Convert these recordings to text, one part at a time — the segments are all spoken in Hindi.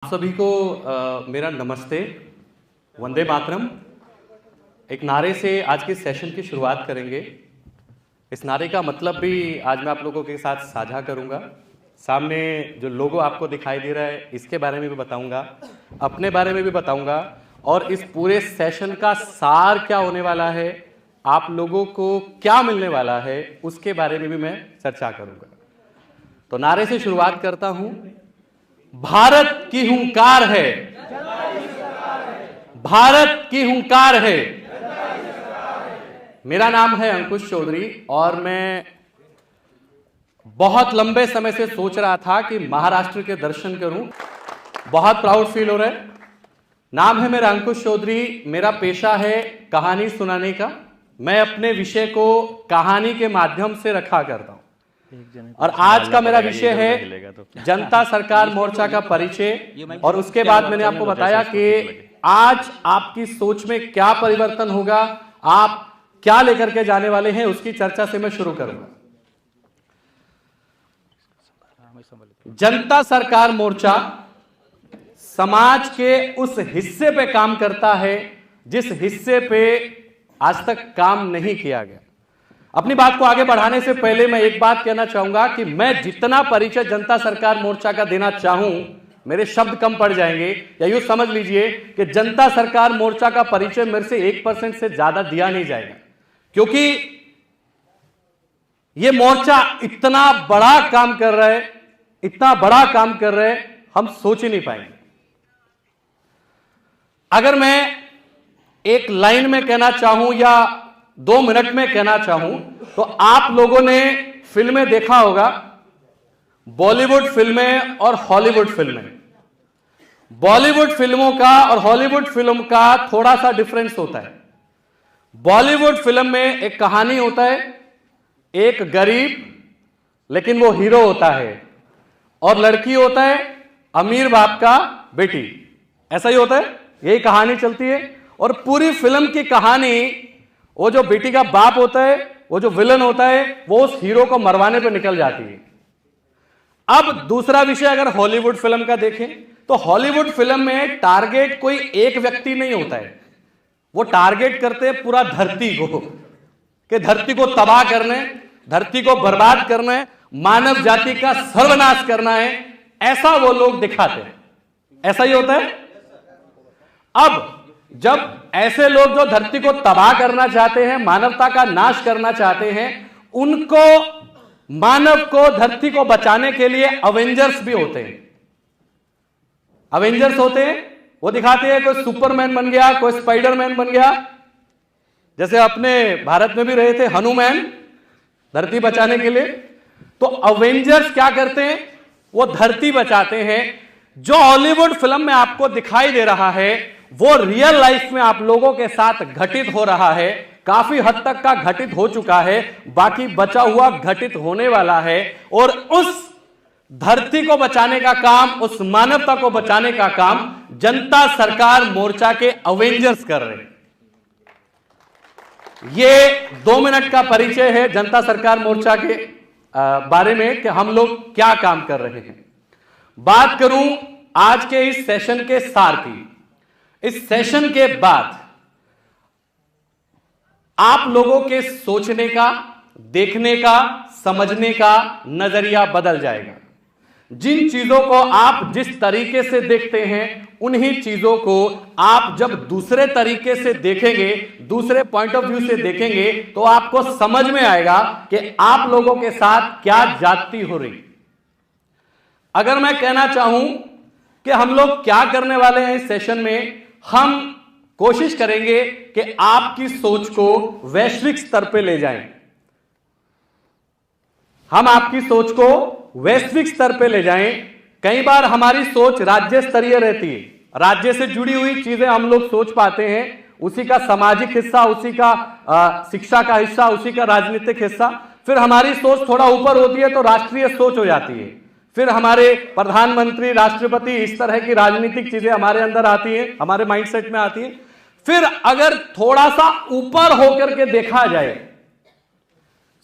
सभी को मेरा नमस्ते। वंदे मातरम। एक नारे से आज के सेशन की शुरुआत करेंगे। इस नारे का मतलब भी आज मैं आप लोगों के साथ साझा करूंगा। सामने जो लोगो आपको दिखाई दे रहा है इसके बारे में भी बताऊंगा, अपने बारे में भी बताऊंगा और इस पूरे सेशन का सार क्या होने वाला है, आप लोगों को क्या मिलने वाला है, उसके बारे में भी मैं चर्चा करूंगा। तो नारे से शुरुआत करता हूं। भारत की हुंकार है, भारत की हुंकार है। मेरा नाम है अंकुश चौधरी और मैं बहुत लंबे समय से सोच रहा था कि महाराष्ट्र के दर्शन करूं। बहुत प्राउड फील हो रहा है। नाम है मेरा अंकुश चौधरी। मेरा पेशा है कहानी सुनाने का। मैं अपने विषय को कहानी के माध्यम से रखा करता हूं और आज का मेरा विषय है जनता सरकार मोर्चा का परिचय। और उसके बाद मैंने आपको बताया कि आज आपकी सोच में क्या परिवर्तन होगा, आप क्या लेकर के जाने वाले हैं, उसकी चर्चा से मैं शुरू करूंगा। जनता सरकार मोर्चा समाज के उस हिस्से पे काम करता है जिस हिस्से पे आज तक काम नहीं किया गया। अपनी बात को आगे बढ़ाने से पहले मैं एक बात कहना चाहूंगा कि मैं जितना परिचय जनता सरकार मोर्चा का देना चाहूं, मेरे शब्द कम पड़ जाएंगे। या यूं समझ लीजिए कि जनता सरकार मोर्चा का परिचय मेरे से 1% से ज्यादा दिया नहीं जाएगा, क्योंकि यह मोर्चा इतना बड़ा काम कर रहा है, इतना बड़ा काम कर रहे हैं, हम सोच ही नहीं पाएंगे। अगर मैं एक लाइन में कहना चाहूं या 2 मिनट में कहना चाहूं तो आप लोगों ने फिल्में देखा होगा, बॉलीवुड फिल्में और हॉलीवुड फिल्में। बॉलीवुड फिल्मों का और हॉलीवुड फिल्म का थोड़ा सा डिफरेंस होता है। बॉलीवुड फिल्म में एक कहानी होता है, एक गरीब लेकिन वो हीरो होता है और लड़की होता है अमीर बाप का बेटी। ऐसा ही होता है, यही कहानी चलती है। और पूरी फिल्म की कहानी, वो जो बेटी का बाप होता है, वो जो विलन होता है, वो उस हीरो को मरवाने पे निकल जाती है। अब दूसरा विषय अगर हॉलीवुड फिल्म का देखें तो हॉलीवुड फिल्म में टारगेट कोई एक व्यक्ति नहीं होता है, वो टारगेट करते हैं पूरा धरती को, कि धरती को तबाह करना है, धरती को बर्बाद करना है, मानव जाति का सर्वनाश करना है, ऐसा वो लोग दिखाते हैं। ऐसा ही होता है। अब जब ऐसे लोग जो धरती को तबाह करना चाहते हैं, मानवता का नाश करना चाहते हैं, उनको, मानव को, धरती को बचाने के लिए अवेंजर्स भी होते हैं। अवेंजर्स होते हैं, वो दिखाते हैं कोई सुपरमैन बन गया, कोई स्पाइडरमैन बन गया, जैसे अपने भारत में भी रहे थे हनुमान, धरती बचाने के लिए। तो अवेंजर्स क्या करते हैं, वो धरती बचाते हैं। जो हॉलीवुड फिल्म में आपको दिखाई दे रहा है वो रियल लाइफ में आप लोगों के साथ घटित हो रहा है, काफी हद तक का घटित हो चुका है, बाकी बचा हुआ घटित होने वाला है। और उस धरती को बचाने का काम, उस मानवता को बचाने का काम जनता सरकार मोर्चा के अवेंजर्स कर रहे हैं। ये 2 मिनट का परिचय है जनता सरकार मोर्चा के बारे में कि हम लोग क्या काम कर रहे हैं। बात करूं आज के इस सेशन के सार की। इस सेशन के बाद आप लोगों के सोचने का, देखने का, समझने का नजरिया बदल जाएगा। जिन चीजों को आप जिस तरीके से देखते हैं, उन्हीं चीजों को आप जब दूसरे तरीके से देखेंगे, दूसरे पॉइंट ऑफ व्यू से देखेंगे, तो आपको समझ में आएगा कि आप लोगों के साथ क्या ज्यादती हो रही। अगर मैं कहना चाहूं कि हम लोग क्या करने वाले हैं इस सेशन में, हम कोशिश करेंगे कि आपकी सोच को वैश्विक स्तर पे ले जाएं। हम आपकी सोच को वैश्विक स्तर पे ले जाएं। कई बार हमारी सोच राज्य स्तरीय रहती है, राज्य से जुड़ी हुई चीजें हम लोग सोच पाते हैं, उसी का सामाजिक हिस्सा, उसी का शिक्षा का हिस्सा, उसी का राजनीतिक हिस्सा। फिर हमारी सोच थोड़ा ऊपर होती है तो राष्ट्रीय सोच हो जाती है। फिर हमारे प्रधानमंत्री, राष्ट्रपति, इस तरह की राजनीतिक चीजें हमारे अंदर आती हैं, हमारे माइंडसेट में आती हैं। फिर अगर थोड़ा सा ऊपर होकर के देखा जाए,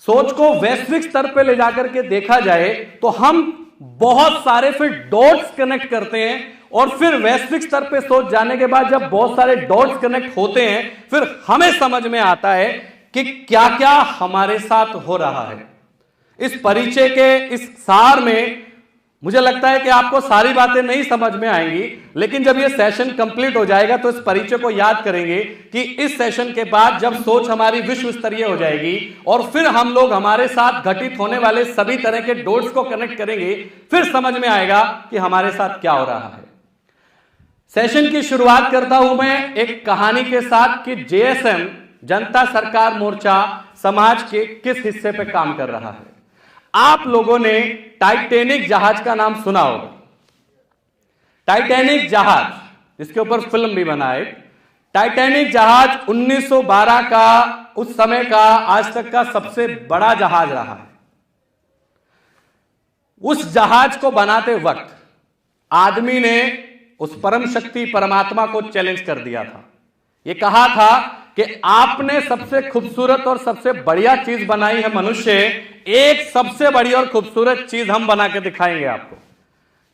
सोच को वैश्विक स्तर पे ले जाकर के देखा जाए, तो हम बहुत सारे फिर डॉट्स कनेक्ट करते हैं और फिर वैश्विक स्तर पे सोच जाने के बाद जब बहुत सारे डॉट्स कनेक्ट होते हैं, फिर हमें समझ में आता है कि क्या क्या हमारे साथ हो रहा है। इस परिचय के इस सार में मुझे लगता है कि आपको सारी बातें नहीं समझ में आएंगी, लेकिन जब यह सेशन कंप्लीट हो जाएगा तो इस परिचय को याद करेंगे कि इस सेशन के बाद जब सोच हमारी विश्व स्तरीय हो जाएगी और फिर हम लोग हमारे साथ घटित होने वाले सभी तरह के डॉट्स को कनेक्ट करेंगे, फिर समझ में आएगा कि हमारे साथ क्या हो रहा है। सेशन की शुरुआत करता हूं मैं एक कहानी के साथ कि जेएसएम जनता सरकार मोर्चा समाज के किस हिस्से पे काम कर रहा है। आप लोगों ने टाइटैनिक जहाज का नाम सुना होगा। टाइटैनिक जहाज, जिसके ऊपर फिल्म भी बना है। टाइटैनिक जहाज 1912 का, उस समय का आज तक का सबसे बड़ा जहाज रहा है। उस जहाज को बनाते वक्त आदमी ने उस परम शक्ति परमात्मा को चैलेंज कर दिया था। यह कहा था कि आपने सबसे खूबसूरत और सबसे बढ़िया चीज बनाई है मनुष्य, एक सबसे बड़ी और खूबसूरत चीज हम बना के दिखाएंगे आपको।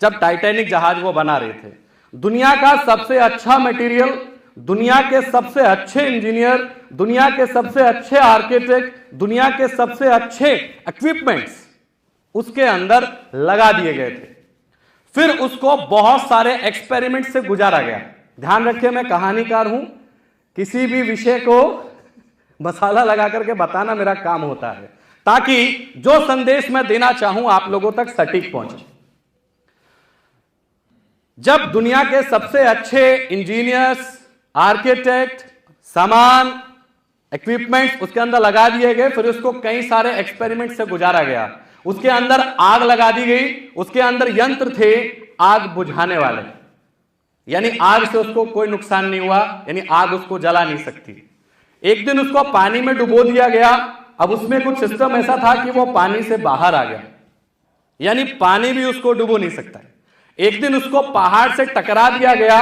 जब टाइटैनिक जहाज वो बना रहे थे, दुनिया का सबसे अच्छा मटेरियल, दुनिया के सबसे अच्छे इंजीनियर, दुनिया के सबसे अच्छे आर्किटेक्ट, दुनिया के सबसे अच्छे इक्विपमेंट्स उसके अंदर लगा दिए गए थे। फिर उसको बहुत सारे एक्सपेरिमेंट से गुजारा गया। ध्यान रखिए, मैं कहानीकार हूं, किसी भी विषय को मसाला लगा करके बताना मेरा काम होता है, ताकि जो संदेश मैं देना चाहूं आप लोगों तक सटीक पहुंचे। जब दुनिया के सबसे अच्छे इंजीनियर्स, आर्किटेक्ट, सामान, इक्विपमेंट्स उसके अंदर लगा दिए गए, फिर उसको कई सारे एक्सपेरिमेंट से गुजारा गया। उसके अंदर आग लगा दी गई, उसके अंदर यंत्र थे आग बुझाने वाले, यानी आग से उसको कोई नुकसान नहीं हुआ, यानी आग उसको जला नहीं सकती। एक दिन उसको पानी में डुबो दिया गया। अब उसमें कुछ सिस्टम ऐसा था कि वो पानी से बाहर आ गया, यानी पानी भी उसको डुबो नहीं सकता। एक दिन उसको पहाड़ से टकरा दिया गया,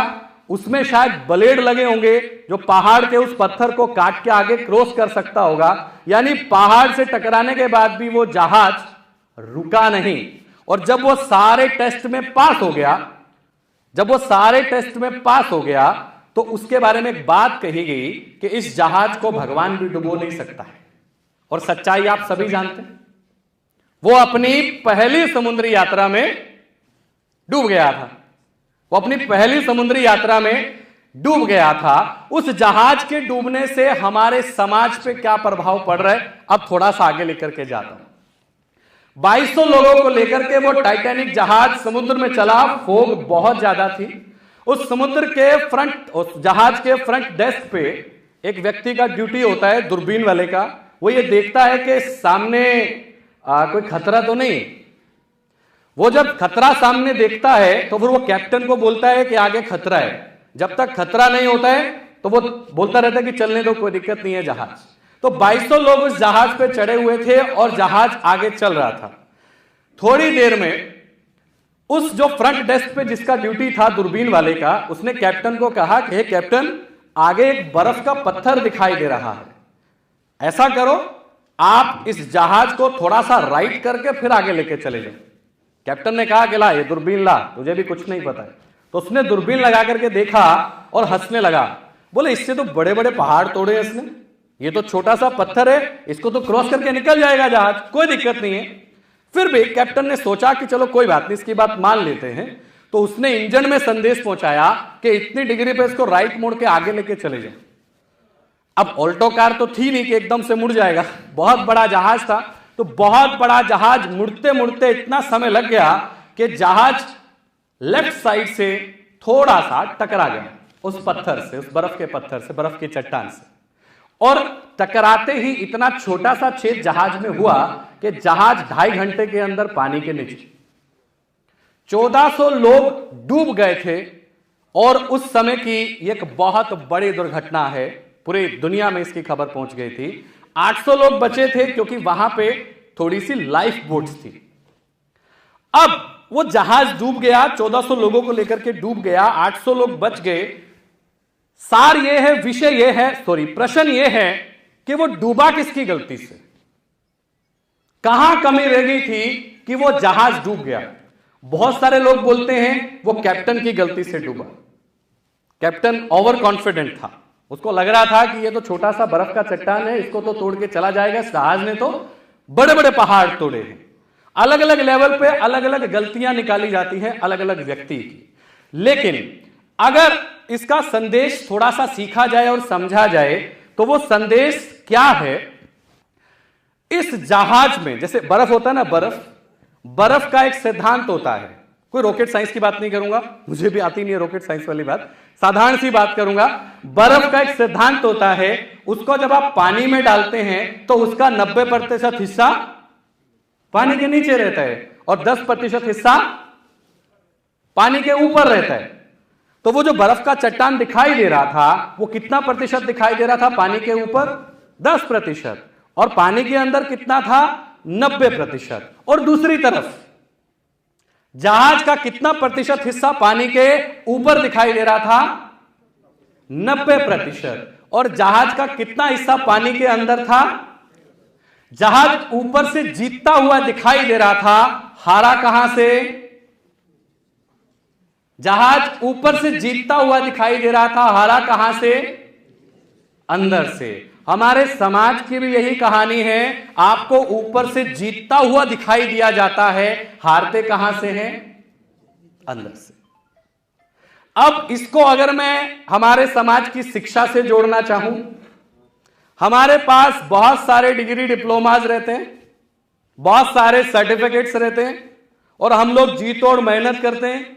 उसमें शायद ब्लेड लगे होंगे जो पहाड़ के उस पत्थर को काट के आगे क्रॉस कर सकता होगा, यानी पहाड़ से टकराने के बाद भी वो जहाज रुका नहीं। और जब वो सारे टेस्ट में पास हो गया, तो उसके बारे में एक बात कही गई कि इस जहाज को भगवान भी डुबो नहीं सकता है। और सच्चाई आप सभी जानते हैं, वो अपनी पहली समुद्री यात्रा में डूब गया था। उस जहाज के डूबने से हमारे समाज पे क्या प्रभाव पड़ रहा है, अब थोड़ा सा आगे लेकर के जाता हूं। 2200 लोगों को लेकर के वो टाइटैनिक जहाज समुद्र में चला। फोग बहुत ज्यादा थी। उस जहाज के फ्रंट डेस्क पे एक व्यक्ति का ड्यूटी होता है, दूरबीन वाले का। वो ये देखता है कि सामने कोई खतरा तो नहीं। वो जब खतरा सामने देखता है तो फिर वो कैप्टन को बोलता है कि आगे खतरा है। जब तक खतरा नहीं होता है तो वो बोलता रहता है कि चलने दो, कोई दिक्कत नहीं है जहाज। तो 2200 लोग उस जहाज पे चढ़े हुए थे और जहाज आगे चल रहा था। थोड़ी देर में उस जो फ्रंट डेस्क पे जिसका ड्यूटी था दूरबीन वाले का, उसने कैप्टन को कहा कि हे कैप्टन, आगे एक बर्फ का पत्थर दिखाई दे रहा है, ऐसा करो आप इस जहाज को थोड़ा सा राइट करके फिर आगे लेके चले जाओ। कैप्टन ने कहा कि ला ये दूरबीन ला, तुझे भी कुछ नहीं पता है। तो उसने दूरबीन लगा करके देखा और हंसने लगा। बोले इससे तो बड़े बड़े पहाड़ तोड़े हैं इसने, ये तो छोटा सा पत्थर है, इसको तो क्रॉस करके निकल जाएगा जहाज, कोई दिक्कत नहीं है। फिर भी कैप्टन ने सोचा कि चलो कोई बात नहीं, इसकी बात मान लेते हैं। तो उसने इंजन में संदेश पहुंचाया कि इतनी डिग्री पे इसको राइट मोड़ के आगे लेके चले जाओ। अब ऑल्टो कार तो थी नहीं कि एकदम से मुड़ जाएगा, बहुत बड़ा जहाज था। तो बहुत बड़ा जहाज मुड़ते मुड़ते इतना समय लग गया कि जहाज लेफ्ट साइड से थोड़ा सा टकरा गया उस पत्थर से, उस बर्फ के पत्थर से, बर्फ की चट्टान से। और टकराते ही इतना छोटा सा छेद जहाज में हुआ कि जहाज 2.5 घंटे के अंदर पानी के नीचे। 1400 लोग डूब गए थे। और उस समय की एक बहुत बड़ी दुर्घटना है, पूरी दुनिया में इसकी खबर पहुंच गई थी। 800 लोग बचे थे क्योंकि वहां पे थोड़ी सी लाइफ बोट्स थी। अब वो जहाज डूब गया, 1400 लोगों को लेकर के डूब गया, 800 लोग बच गए। सार ये है, विषय ये है, प्रश्न ये है कि वो डूबा किसकी गलती से, कहां कमी रह गई थी कि वो जहाज डूब गया। बहुत सारे लोग बोलते हैं वो कैप्टन की गलती से डूबा। कैप्टन ओवर कॉन्फिडेंट था, उसको लग रहा था कि ये तो छोटा सा बर्फ का चट्टान है, इसको तो तोड़ के चला जाएगा। जहाज ने तो बड़े बड़े पहाड़ तोड़े हैं। अलग अलग लेवल पे अलग अलग गलतियां निकाली जाती हैं अलग अलग व्यक्ति की। लेकिन अगर इसका संदेश थोड़ा सा सीखा जाए और समझा जाए तो वो संदेश क्या है? इस जहाज में जैसे बर्फ होता है ना, बर्फ का एक सिद्धांत होता है। कोई रॉकेट साइंस की बात नहीं करूंगा, मुझे भी आती नहीं है रॉकेट साइंस वाली बात, साधारण सी बात करूंगा। बर्फ का एक सिद्धांत होता है, उसको जब आप पानी में डालते हैं तो उसका 90% हिस्सा पानी के नीचे रहता है और 10% हिस्सा पानी के ऊपर रहता है। तो वो जो बर्फ का चट्टान दिखाई दे रहा था वो कितना प्रतिशत दिखाई दे रहा था? पानी के ऊपर 10% और पानी के अंदर कितना था? 90%। और दूसरी तरफ जहाज का कितना प्रतिशत हिस्सा पानी के ऊपर दिखाई दे रहा था? 90%। और जहाज का कितना हिस्सा पानी के अंदर था? जहाज ऊपर से जीतता हुआ दिखाई दे रहा था, हारा कहां से? जहाज ऊपर से जीतता हुआ दिखाई दे रहा था, हारा कहां से? अंदर से। हमारे समाज की भी यही कहानी है, आपको ऊपर से जीतता हुआ दिखाई दिया जाता है, हारते कहां से हैं? अंदर से। अब इसको अगर मैं हमारे समाज की शिक्षा से जोड़ना चाहूं, हमारे पास बहुत सारे डिग्री डिप्लोमाज रहते हैं, बहुत सारे सर्टिफिकेट्स रहते हैं और हम लोग जी तोड़ मेहनत करते हैं,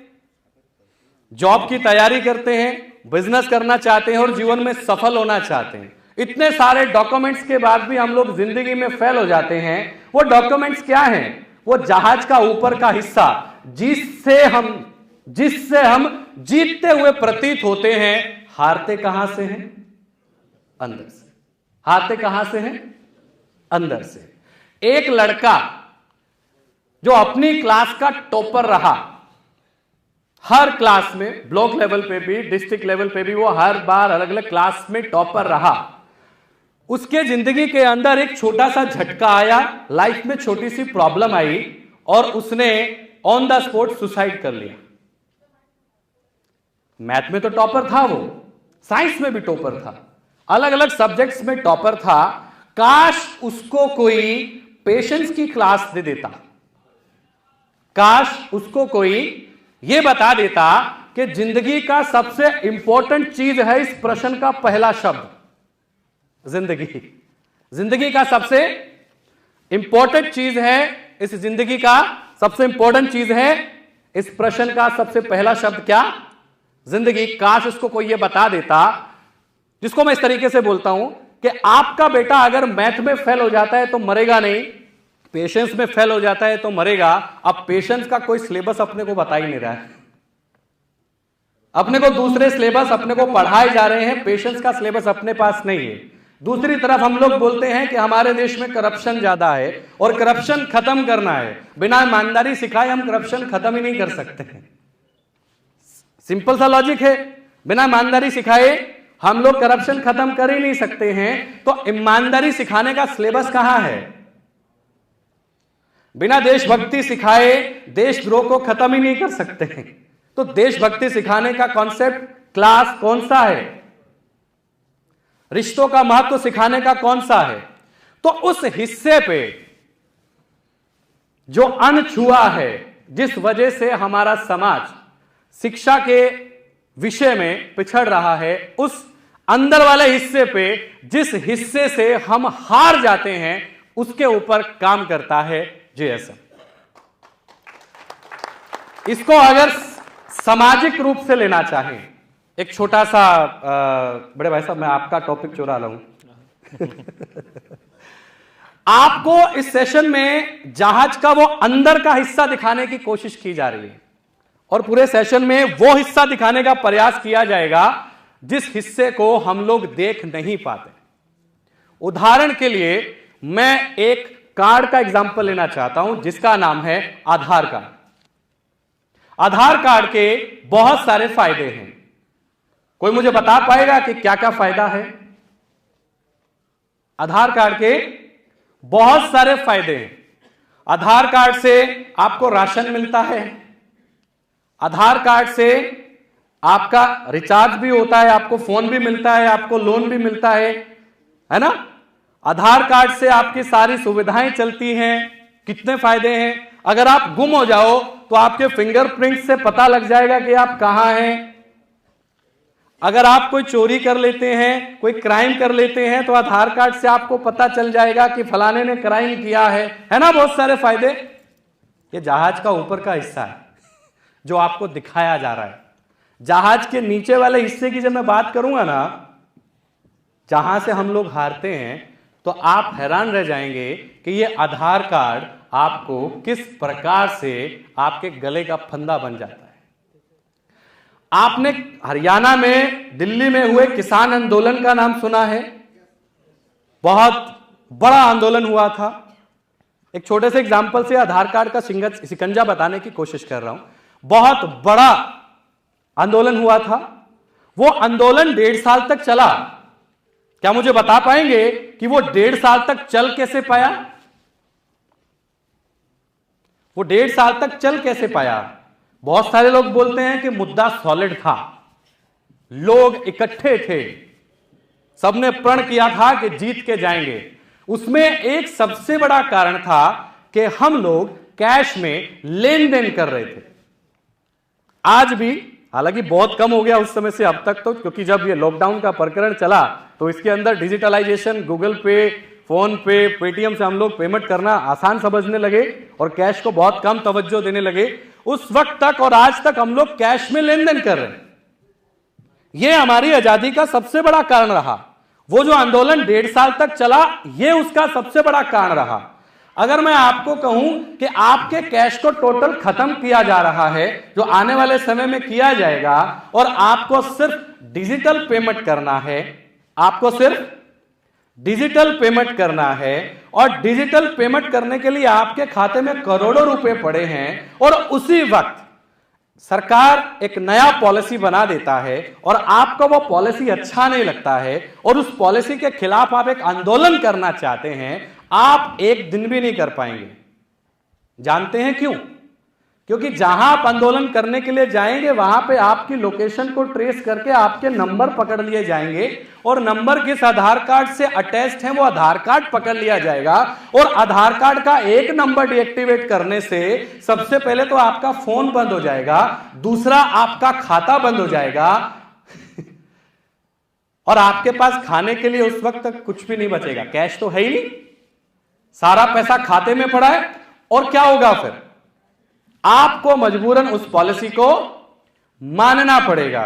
जॉब की तैयारी करते हैं, बिजनेस करना चाहते हैं और जीवन में सफल होना चाहते हैं। इतने सारे डॉक्यूमेंट्स के बाद भी हम लोग जिंदगी में फेल हो जाते हैं। वो डॉक्यूमेंट्स क्या हैं? वो जहाज का ऊपर का हिस्सा जिससे हम जीतते हुए प्रतीत होते हैं, हारते कहां से हैं? अंदर से। हारते कहां से हैं? अंदर से। एक लड़का जो अपनी क्लास का टॉपर रहा, हर क्लास में, ब्लॉक लेवल पे भी डिस्ट्रिक्ट लेवल पे भी वो हर बार अलग अलग क्लास में टॉपर रहा, उसके जिंदगी के अंदर एक छोटा सा झटका आया, लाइफ में छोटी सी प्रॉब्लम आई और उसने ऑन द स्पॉट सुसाइड कर लिया। मैथ में तो टॉपर था वो, साइंस में भी टॉपर था, अलग अलग सब्जेक्ट्स में टॉपर था। काश उसको कोई पेशेंस की क्लास दे देता, काश उसको कोई यह बता देता कि जिंदगी का सबसे इंपॉर्टेंट चीज है इस प्रश्न का पहला शब्द जिंदगी। जिंदगी का सबसे इंपॉर्टेंट चीज है, इस जिंदगी का सबसे इंपॉर्टेंट चीज है इस प्रश्न का सबसे पहला शब्द क्या? जिंदगी। काश उसको कोई यह बता देता, जिसको मैं इस तरीके से बोलता हूं कि आपका बेटा अगर मैथ में फेल हो जाता है तो मरेगा नहीं, पेशेंस में फेल हो जाता है तो मरेगा। अब पेशेंस का कोई सिलेबस अपने को बता ही नहीं रहा है, अपने को दूसरे सिलेबस अपने को पढ़ाए जा रहे हैं, पेशेंस का सिलेबस अपने पास नहीं है। दूसरी तरफ हम लोग बोलते हैं कि हमारे देश में करप्शन ज्यादा है और करप्शन खत्म करना है। बिना ईमानदारी सिखाए हम करप्शन खत्म ही नहीं कर सकते हैं। सिंपल सा लॉजिक है, बिना ईमानदारी सिखाए हम लोग करप्शन खत्म कर ही नहीं सकते हैं। तो ईमानदारी सिखाने का सिलेबस कहां है? बिना देशभक्ति सिखाए देशद्रोह को खत्म ही नहीं कर सकते हैं। तो देशभक्ति सिखाने का कॉन्सेप्ट क्लास कौन सा है? रिश्तों का महत्व सिखाने का कौन सा है? तो उस हिस्से पे जो अनछुआ है, जिस वजह से हमारा समाज शिक्षा के विषय में पिछड़ रहा है, उस अंदर वाले हिस्से पे, जिस हिस्से से हम हार जाते हैं, उसके ऊपर काम करता है जेएसएम। इसको अगर सामाजिक रूप से लेना चाहें, एक छोटा सा बड़े भाई साहब मैं आपका टॉपिक चुरा रहा हूं आपको इस सेशन में जहाज का वो अंदर का हिस्सा दिखाने की कोशिश की जा रही है और पूरे सेशन में वो हिस्सा दिखाने का प्रयास किया जाएगा जिस हिस्से को हम लोग देख नहीं पाते। उदाहरण के लिए मैं एक कार्ड का एग्जांपल लेना चाहता हूं जिसका नाम है आधार कार्ड। आधार कार्ड के बहुत सारे फायदे हैं। कोई मुझे बता पाएगा कि क्या क्या फायदा है? आधार कार्ड के बहुत सारे फायदे हैं। आधार कार्ड से आपको राशन मिलता है, आधार कार्ड से आपका रिचार्ज भी होता है, आपको फोन भी मिलता है, आपको लोन भी मिलता है ना। आधार कार्ड से आपकी सारी सुविधाएं चलती हैं। कितने फायदे हैं। अगर आप गुम हो जाओ तो आपके फिंगरप्रिंट से पता लग जाएगा कि आप कहां हैं। अगर आप कोई चोरी कर लेते हैं, कोई क्राइम कर लेते हैं, तो आधार कार्ड से आपको पता चल जाएगा कि फलाने ने क्राइम किया है ना। बहुत सारे फायदे। ये जहाज का ऊपर का हिस्सा है जो आपको दिखाया जा रहा है। जहाज के नीचे वाले हिस्से की जब मैं बात करूंगा ना, जहां से हम लोग हारते हैं, तो आप हैरान रह जाएंगे कि ये आधार कार्ड आपको किस प्रकार से आपके गले का फंदा बन जाता है। आपने हरियाणा में, दिल्ली में हुए किसान आंदोलन का नाम सुना है। बहुत बड़ा आंदोलन हुआ था। एक छोटे से एग्जांपल से आधार कार्ड का शिकंजा बताने की कोशिश कर रहा हूं। बहुत बड़ा आंदोलन हुआ था। वो आंदोलन 1.5 साल तक चला। क्या मुझे बता पाएंगे कि वो 1.5 साल तक चल कैसे पाया? वो 1.5 साल तक चल कैसे पाया? बहुत सारे लोग बोलते हैं कि मुद्दा सॉलिड था, लोग इकट्ठे थे, सबने प्रण किया था कि जीत के जाएंगे। उसमें एक सबसे बड़ा कारण था कि हम लोग कैश में लेन देन कर रहे थे। आज भी, हालांकि बहुत कम हो गया उस समय से अब तक, तो क्योंकि जब ये लॉकडाउन का प्रकरण चला तो इसके अंदर डिजिटलाइजेशन, गूगल पे, फोन पे, पेटीएम से हम लोग पेमेंट करना आसान समझने लगे और कैश को बहुत कम तवज्जो देने लगे। उस वक्त तक और आज तक हम लोग कैश में लेन देन कर रहे हैं। यह हमारी आजादी का सबसे बड़ा कारण रहा। वो जो आंदोलन 1.5 साल तक चला, यह उसका सबसे बड़ा कारण रहा। अगर मैं आपको कहूं कि आपके कैश को टोटल खत्म किया जा रहा है, जो आने वाले समय में किया जाएगा, और आपको सिर्फ डिजिटल पेमेंट करना है, आपको सिर्फ डिजिटल पेमेंट करना है, और डिजिटल पेमेंट करने के लिए आपके खाते में करोड़ों रुपए पड़े हैं, और उसी वक्त सरकार एक नया पॉलिसी बना देता है और आपको वो पॉलिसी अच्छा नहीं लगता है और उस पॉलिसी के खिलाफ आप एक आंदोलन करना चाहते हैं, आप एक दिन भी नहीं कर पाएंगे। जानते हैं क्यों? क्योंकि जहां आप आंदोलन करने के लिए जाएंगे वहां पे आपकी लोकेशन को ट्रेस करके आपके नंबर पकड़ लिए जाएंगे, और नंबर किस आधार कार्ड से अटैच्ड है वो आधार कार्ड पकड़ लिया जाएगा। और आधार कार्ड का एक नंबर डीएक्टिवेट करने से सबसे पहले तो आपका फोन बंद हो जाएगा, दूसरा आपका खाता बंद हो जाएगा और आपके पास खाने के लिए उस वक्त तक कुछ भी नहीं बचेगा। कैश तो है ही नहीं, सारा पैसा खाते में पड़ा है। और क्या होगा फिर? आपको मजबूरन उस पॉलिसी को मानना पड़ेगा।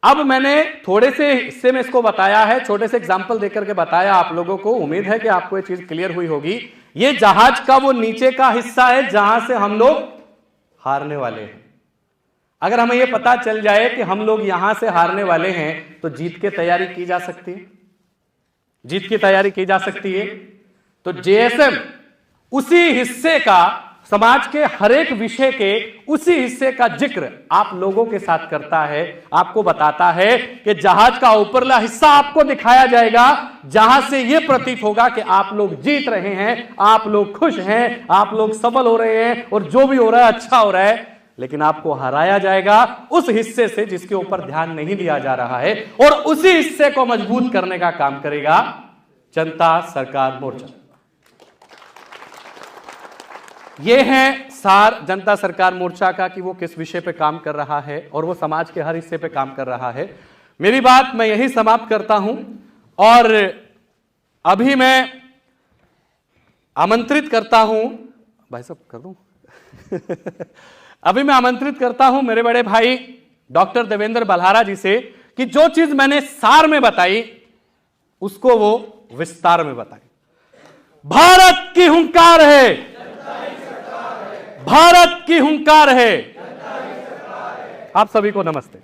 अब मैंने थोड़े से हिस्से में इसको बताया है, छोटे से एग्जांपल देकर के बताया आप लोगों को। उम्मीद है कि आपको ये चीज क्लियर हुई होगी। ये जहाज का वो नीचे का हिस्सा है जहां से हम लोग हारने वाले हैं। अगर हमें यह पता चल जाए कि हम लोग यहां से हारने वाले हैं, तो जीत की तैयारी की जा सकती है। जीत की तैयारी की जा सकती है। तो जेएसएम उसी हिस्से का, समाज के हर एक विषय के उसी हिस्से का जिक्र आप लोगों के साथ करता है, आपको बताता है कि जहाज का ऊपरला हिस्सा आपको दिखाया जाएगा, जहां से यह प्रतीत होगा कि आप लोग जीत रहे हैं, आप लोग खुश हैं, आप लोग सफल हो रहे हैं और जो भी हो रहा है अच्छा हो रहा है। लेकिन आपको हराया जाएगा उस हिस्से से जिसके ऊपर ध्यान नहीं दिया जा रहा है, और उसी हिस्से को मजबूत करने का काम करेगा जनता सरकार मोर्चा। यह है सार जनता सरकार मोर्चा का कि वो किस विषय पे काम कर रहा है और वो समाज के हर हिस्से पे काम कर रहा है। मेरी बात मैं यही समाप्त करता हूं, और अभी मैं आमंत्रित करता हूं, भाई साहब कर दूं अभी मैं आमंत्रित करता हूं मेरे बड़े भाई डॉक्टर देवेंद्र बल्हारा जी से कि जो चीज मैंने सार में बताई उसको वो विस्तार में बताए। भारत की हुंकार है, भारत की हुंकार है। आप सभी को नमस्ते।